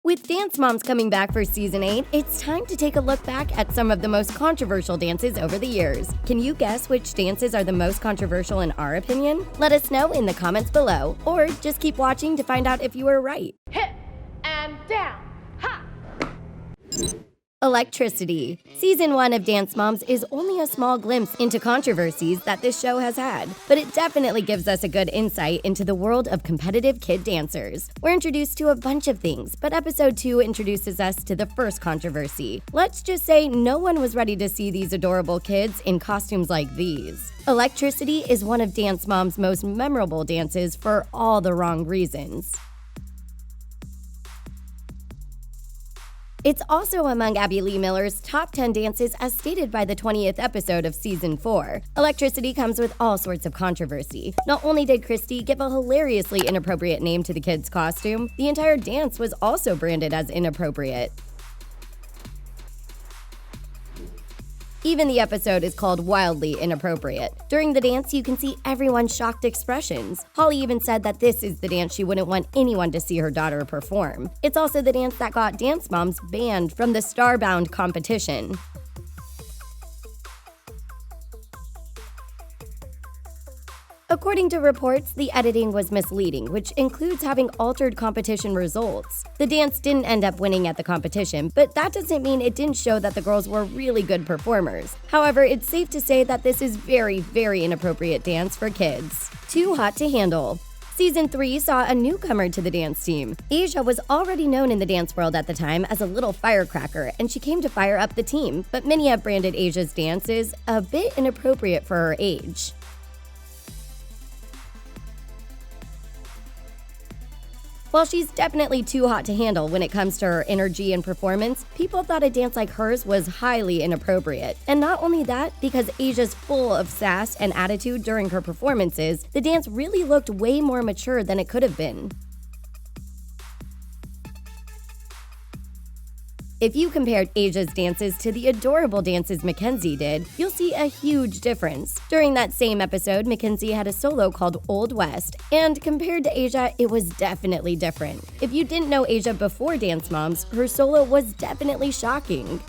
With Dance Moms coming back for Season 8, it's time to take a look back at some of the most controversial dances over the years. Can you guess which dances are the most controversial in our opinion? Let us know in the comments below, or just keep watching to find out if you were right. Hip and down, ha! Electricity. Season 1 of Dance Moms is only a small glimpse into controversies that this show has had, but it definitely gives us a good insight into the world of competitive kid dancers. We're introduced to a bunch of things, but episode 2 introduces us to the first controversy. Let's just say no one was ready to see these adorable kids in costumes like these. Electricity is one of Dance Moms' most memorable dances for all the wrong reasons. It's also among Abby Lee Miller's top 10 dances as stated by the 20th episode of Season 4. Electricity comes with all sorts of controversy. Not only did Christy give a hilariously inappropriate name to the kid's costume, the entire dance was also branded as inappropriate. Even the episode is called wildly inappropriate. During the dance, you can see everyone's shocked expressions. Holly even said that this is the dance she wouldn't want anyone to see her daughter perform. It's also the dance that got Dance Moms banned from the Starbound competition. According to reports, the editing was misleading, which includes having altered competition results. The dance didn't end up winning at the competition, but that doesn't mean it didn't show that the girls were really good performers. However, it's safe to say that this is very inappropriate dance for kids. Too hot to handle. Season 3 saw a newcomer to the dance team. Asia was already known in the dance world at the time as a little firecracker, and she came to fire up the team, but many have branded Asia's dances a bit inappropriate for her age. While she's definitely too hot to handle when it comes to her energy and performance, people thought a dance like hers was highly inappropriate. And not only that, because Asia's full of sass and attitude during her performances, the dance really looked way more mature than it could have been. If you compared Asia's dances to the adorable dances Mackenzie did, you'll see a huge difference. During that same episode, Mackenzie had a solo called Old West, and compared to Asia, it was definitely different. If you didn't know Asia before Dance Moms, her solo was definitely shocking.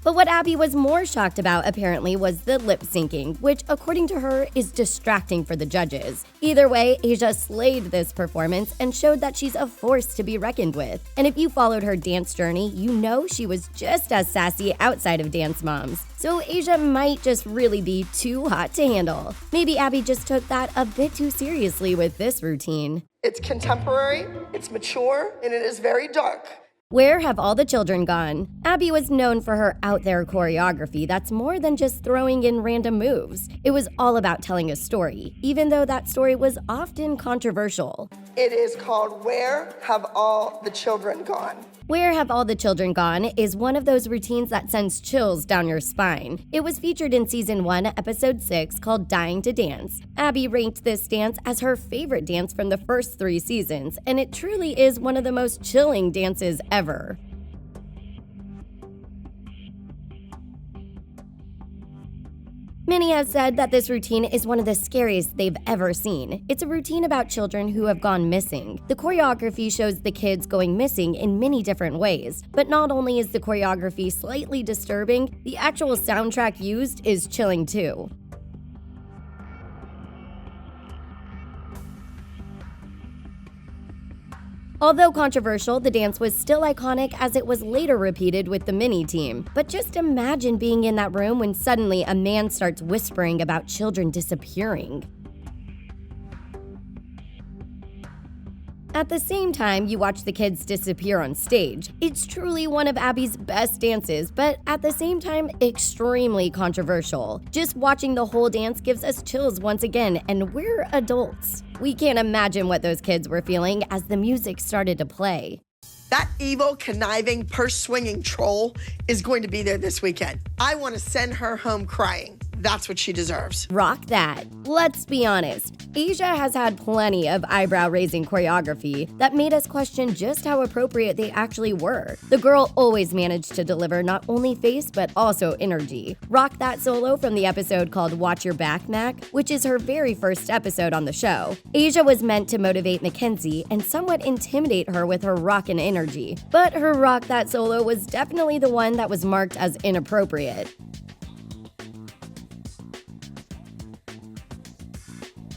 But what Abby was more shocked about, apparently, was the lip syncing, which, according to her, is distracting for the judges. Either way, Asia slayed this performance and showed that she's a force to be reckoned with. And if you followed her dance journey, you know she was just as sassy outside of Dance Moms. So Asia might just really be too hot to handle. Maybe Abby just took that a bit too seriously with this routine. It's contemporary, it's mature, and it is very dark. Where have all the children gone? Abby was known for her out-there choreography that's more than just throwing in random moves. It was all about telling a story, even though that story was often controversial. It is called Where Have All the Children Gone? Where Have All the Children Gone is one of those routines that sends chills down your spine. It was featured in Season 1, Episode 6, called Dying to Dance. Abby ranked this dance as her favorite dance from the first 3 seasons, and it truly is one of the most chilling dances ever. Many have said that this routine is one of the scariest they've ever seen. It's a routine about children who have gone missing. The choreography shows the kids going missing in many different ways. But not only is the choreography slightly disturbing, the actual soundtrack used is chilling too. Although controversial, the dance was still iconic as it was later repeated with the mini team. But just imagine being in that room when suddenly a man starts whispering about children disappearing. At the same time, you watch the kids disappear on stage. It's truly one of Abby's best dances, but at the same time, extremely controversial. Just watching the whole dance gives us chills once again, and we're adults. We can't imagine what those kids were feeling as the music started to play. That evil, conniving, purse-swinging troll is going to be there this weekend. I want to send her home crying. That's what she deserves. Rock that. Let's be honest, Asia has had plenty of eyebrow-raising choreography that made us question just how appropriate they actually were. The girl always managed to deliver not only face but also energy. Rock that solo from the episode called Watch Your Back, Mac, which is her very first episode on the show. Asia was meant to motivate Mackenzie and somewhat intimidate her with her rockin' energy, but her Rock That solo was definitely the one that was marked as inappropriate.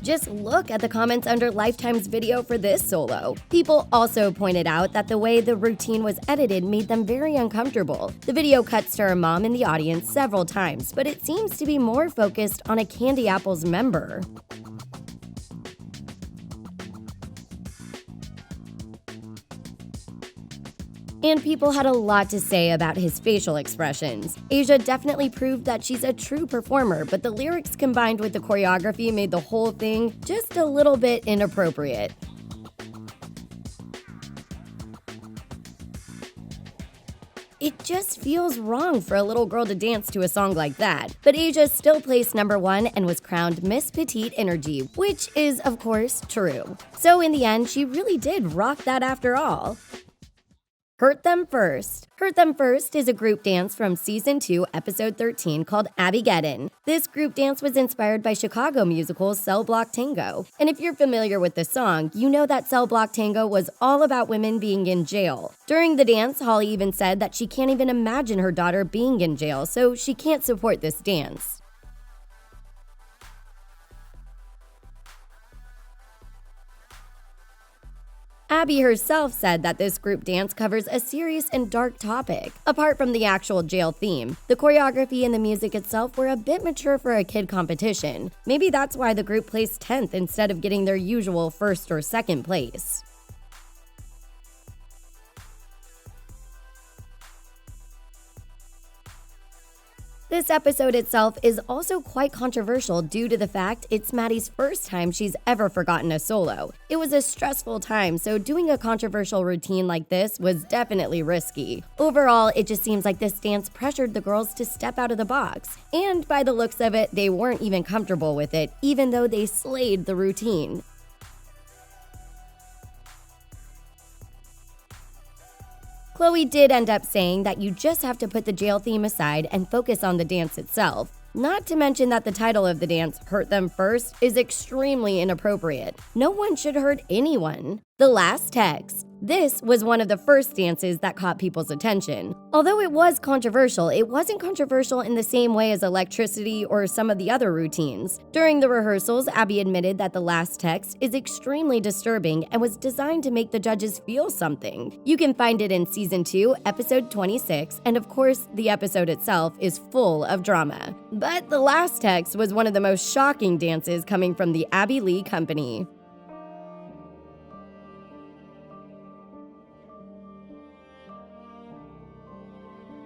Just look at the comments under Lifetime's video for this solo. People also pointed out that the way the routine was edited made them very uncomfortable. The video cuts to her mom in the audience several times, but it seems to be more focused on a Candy Apple's member. And people had a lot to say about his facial expressions. Asia definitely proved that she's a true performer, but the lyrics combined with the choreography made the whole thing just a little bit inappropriate. It just feels wrong for a little girl to dance to a song like that. But Asia still placed #1 and was crowned Miss Petite Energy, which is, of course, true. So in the end, she really did rock that after all. Hurt Them First. Hurt Them First is a group dance from Season 2, Episode 13 called Abby-Geddon. This group dance was inspired by Chicago musical's Cell Block Tango. And if you're familiar with the song, you know that Cell Block Tango was all about women being in jail. During the dance, Holly even said that she can't even imagine her daughter being in jail, so she can't support this dance. Abby herself said that this group dance covers a serious and dark topic. Apart from the actual jail theme, the choreography and the music itself were a bit mature for a kid competition. Maybe that's why the group placed 10th instead of getting their usual 1st or 2nd place. This episode itself is also quite controversial due to the fact it's Maddie's first time she's ever forgotten a solo. It was a stressful time, so doing a controversial routine like this was definitely risky. Overall, it just seems like this dance pressured the girls to step out of the box. And by the looks of it, they weren't even comfortable with it, even though they slayed the routine. Chloe did end up saying that you just have to put the jail theme aside and focus on the dance itself. Not to mention that the title of the dance, Hurt Them First, is extremely inappropriate. No one should hurt anyone. The Last Text. This was one of the first dances that caught people's attention. Although it was controversial, it wasn't controversial in the same way as Electricity or some of the other routines. During the rehearsals, Abby admitted that The Last Text is extremely disturbing and was designed to make the judges feel something. You can find it in Season 2, Episode 26, and of course, the episode itself is full of drama. But The Last Text was one of the most shocking dances coming from the Abby Lee Company.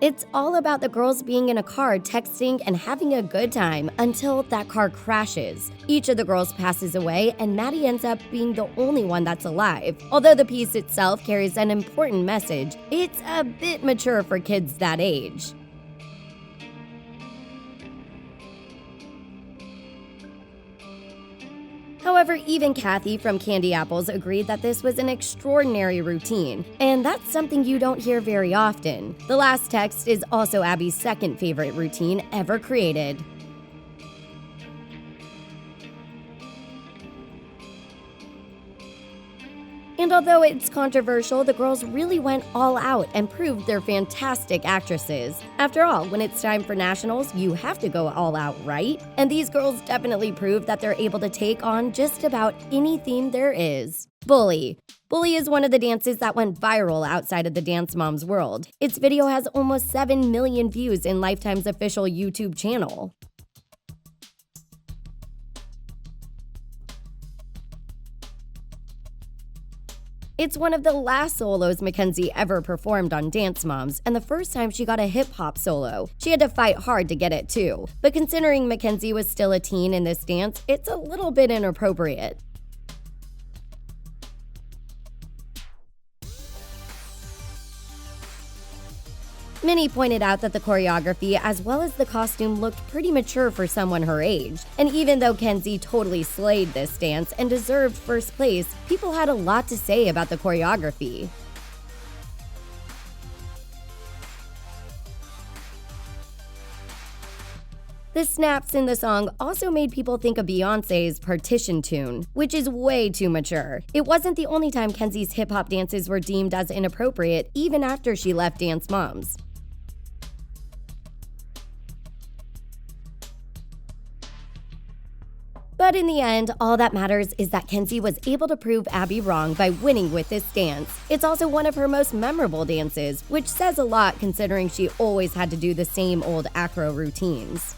It's all about the girls being in a car texting and having a good time until that car crashes. Each of the girls passes away and Maddie ends up being the only one that's alive. Although the piece itself carries an important message, it's a bit mature for kids that age. However, even Kathy from Candy Apples agreed that this was an extraordinary routine, and that's something you don't hear very often. The Last Text is also Abby's second favorite routine ever created. And although it's controversial, the girls really went all out and proved they're fantastic actresses. After all, when it's time for nationals, you have to go all out, right? And these girls definitely proved that they're able to take on just about any theme there is. Bully. Bully is one of the dances that went viral outside of the Dance Moms world. Its video has almost 7 million views in Lifetime's official YouTube channel. It's one of the last solos Mackenzie ever performed on Dance Moms, and the first time she got a hip-hop solo. She had to fight hard to get it too. But considering Mackenzie was still a teen in this dance, it's a little bit inappropriate. Many pointed out that the choreography as well as the costume looked pretty mature for someone her age. And even though Kenzie totally slayed this dance and deserved first place, people had a lot to say about the choreography. The snaps in the song also made people think of Beyoncé's Partition tune, which is way too mature. It wasn't the only time Kenzie's hip-hop dances were deemed as inappropriate, even after she left Dance Moms. But in the end, all that matters is that Kenzie was able to prove Abby wrong by winning with this dance. It's also one of her most memorable dances, which says a lot considering she always had to do the same old acro routines.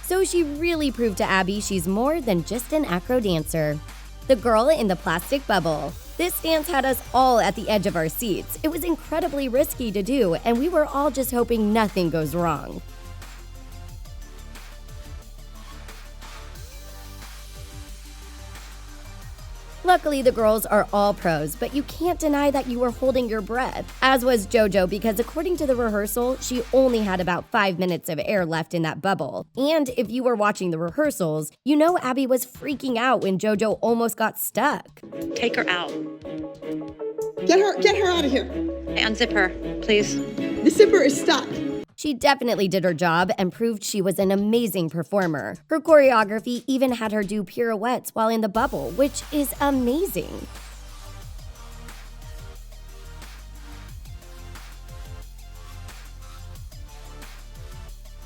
So she really proved to Abby she's more than just an acro dancer. The girl in the plastic bubble. This dance had us all at the edge of our seats. It was incredibly risky to do, and we were all just hoping nothing goes wrong. Luckily, the girls are all pros, but you can't deny that you were holding your breath, as was JoJo because according to the rehearsal, she only had about 5 minutes of air left in that bubble. And if you were watching the rehearsals, you know Abby was freaking out when JoJo almost got stuck. Take her out. Get her out of here. Unzip her, please. The zipper is stuck. She definitely did her job and proved she was an amazing performer. Her choreography even had her do pirouettes while in the bubble, which is amazing.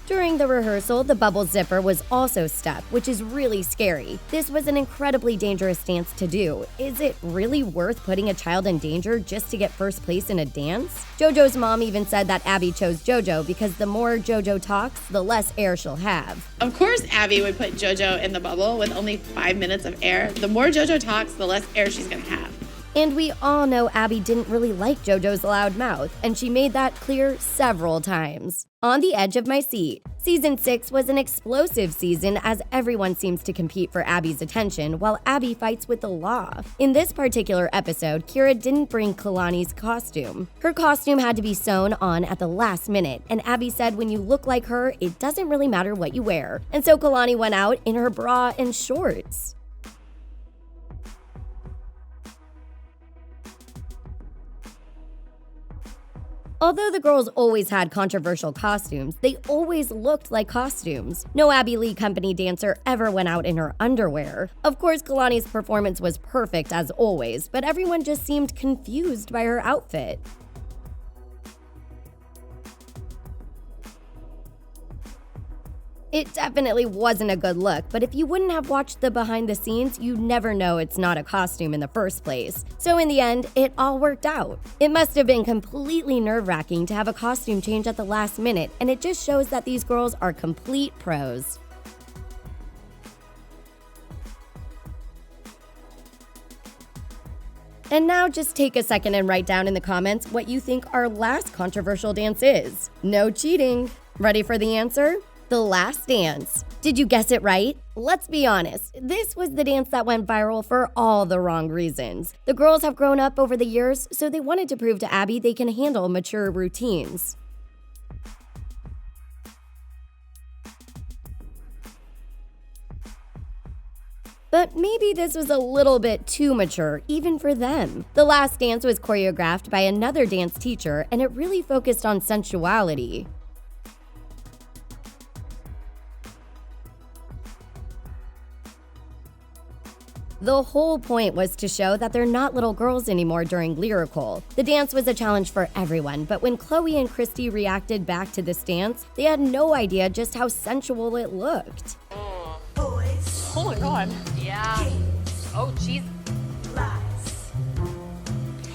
During the rehearsal, the bubble zipper was also stuck, which is really scary. This was an incredibly dangerous dance to do. Is it really worth putting a child in danger just to get first place in a dance? JoJo's mom even said that Abby chose JoJo because the more JoJo talks, the less air she'll have. Of course Abby would put JoJo in the bubble with only 5 minutes of air. The more JoJo talks, the less air she's gonna have. And we all know Abby didn't really like JoJo's loud mouth, and she made that clear several times. On the edge of my seat. Season 6 was an explosive season as everyone seems to compete for Abby's attention while Abby fights with the law. In this particular episode, Kira didn't bring Kalani's costume. Her costume had to be sewn on at the last minute, and Abby said when you look like her, it doesn't really matter what you wear. And so Kalani went out in her bra and shorts. Although the girls always had controversial costumes, they always looked like costumes. No Abby Lee Company dancer ever went out in her underwear. Of course, Kalani's performance was perfect as always, but everyone just seemed confused by her outfit. It definitely wasn't a good look, but if you wouldn't have watched the behind the scenes, you'd never know it's not a costume in the first place. So in the end, it all worked out. It must have been completely nerve-wracking to have a costume change at the last minute, and it just shows that these girls are complete pros. And now just take a second and write down in the comments what you think our last controversial dance is. No cheating. Ready for the answer? The Last Dance. Did you guess it right? Let's be honest, this was the dance that went viral for all the wrong reasons. The girls have grown up over the years, so they wanted to prove to Abby they can handle mature routines. But maybe this was a little bit too mature, even for them. The Last Dance was choreographed by another dance teacher, and it really focused on sensuality. The whole point was to show that they're not little girls anymore during Lyrical. The dance was a challenge for everyone, but when Chloe and Christy reacted back to this dance, they had no idea just how sensual it looked. Oh my god. Yeah. Oh, jeez.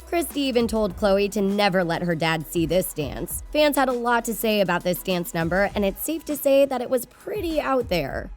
Christy even told Chloe to never let her dad see this dance. Fans had a lot to say about this dance number, and it's safe to say that it was pretty out there.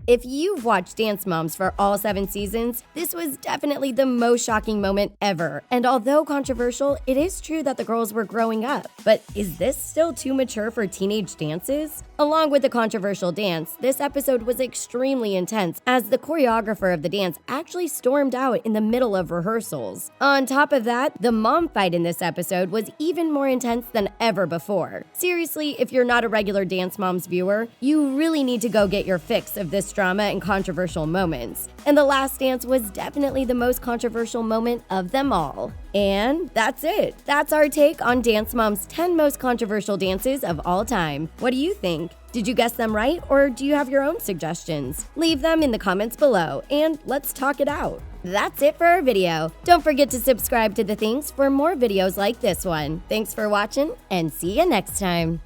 If you've watched Dance Moms for all 7 seasons, this was definitely the most shocking moment ever. And although controversial, it is true that the girls were growing up. But is this still too mature for teenage dances? Along with the controversial dance, this episode was extremely intense as the choreographer of the dance actually stormed out in the middle of rehearsals. On top of that, the mom fight in this episode was even more intense than ever before. Seriously, if you're not a regular Dance Moms viewer, you really need to go get your fix of this drama and controversial moments. And the last dance was definitely the most controversial moment of them all. And that's it. That's our take on Dance Mom's 10 most controversial dances of all time. What do you think? Did you guess them right, or do you have your own suggestions? Leave them in the comments below, and let's talk it out. That's it for our video. Don't forget to subscribe to The Things for more videos like this one. Thanks for watching, and see you next time.